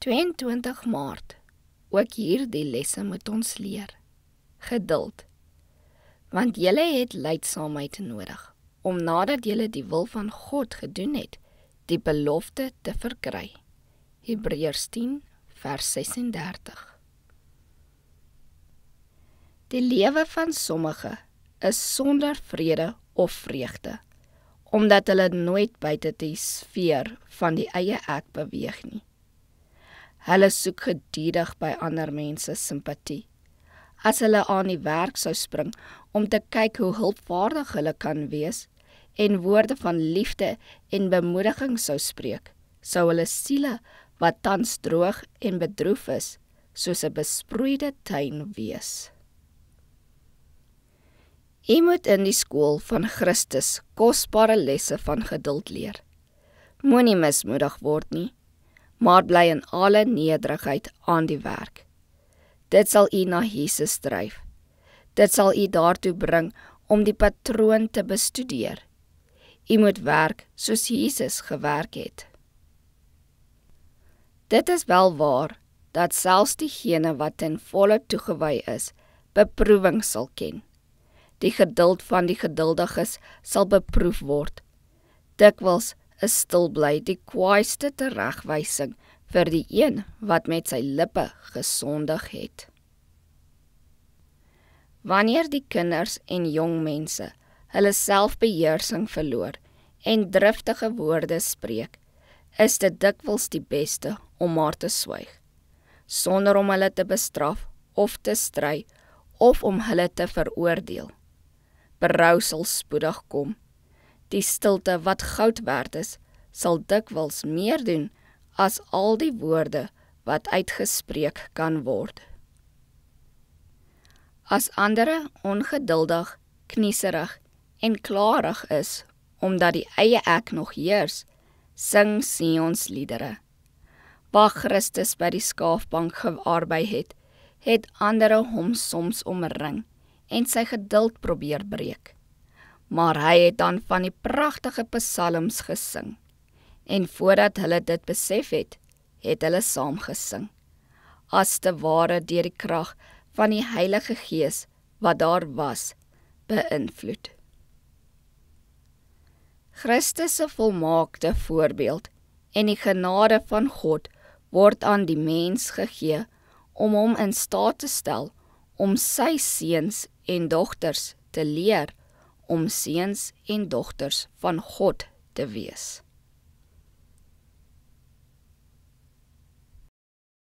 22 Maart, ook hier die lesse moet ons leer. Geduld, want julle het lydsaamheid nodig, om nadat julle die wil van God gedoen het, die belofte te verkry. Hebreërs 10 vers 36. Die lewe van sommige is sonder vrede of vreugde, omdat hulle nooit buite die sfeer van die eie ek beweeg nie. Hulle soek gedurig by ander mense simpatie. As hulle aan die werk sou spring om te kyk hoe hulpvaardig hulle kan wees en woorde van liefde en bemoediging sou spreek, sou hulle siele wat tans droog en bedroef is, soos 'n besproeide tuin wees. U moet in die skool van Christus kosbare lesse van geduld leer. Moenie mismoedig word nie, maar bly in alle nederigheid aan die werk. Dit sal u na Jesus dryf. Dit sal u daartoe bring om die patroon te bestudeer. U moet werk soos Jesus gewerk het. Dit is wel waar, dat selfs diegene wat ten volle toegewy is, beproewing sal ken. Die geduld van die geduldiges sal beproef word. Dikwels is stilbly die kwaaiste teregwysing vir die een wat met sy lippe gesondig het. Wanneer die kinders en jong mense hulle selfbeheersing verloor en driftige woorde spreek, is dit dikwels die beste om maar te swyg, sonder om hulle te bestraf of te stry of om hulle te veroordeel. Berou sal spoedig kom. Die stilte wat goud werd is, sal dikwels meer doen as al die woorde wat uitgespreek kan word. As ander ongeduldig, knieserig en klarig is, omdat die eie ek nog heers, sing Sions liedere. Waar Christus by die skaafbank gearbei het ander hom soms omring en sy geduld probeer breek. Maar hy het dan van die pragtige psalms gesing, en voordat hulle dit besef het hulle saam gesing, as te ware deur die krag van die Heilige Gees wat daar was, beïnvloed. Christus se volmaakte voorbeeld en die genade van God word aan die mens gegee om hom in staat te stel om sy seuns en dogters te leer om seuns en dogters van God te wees.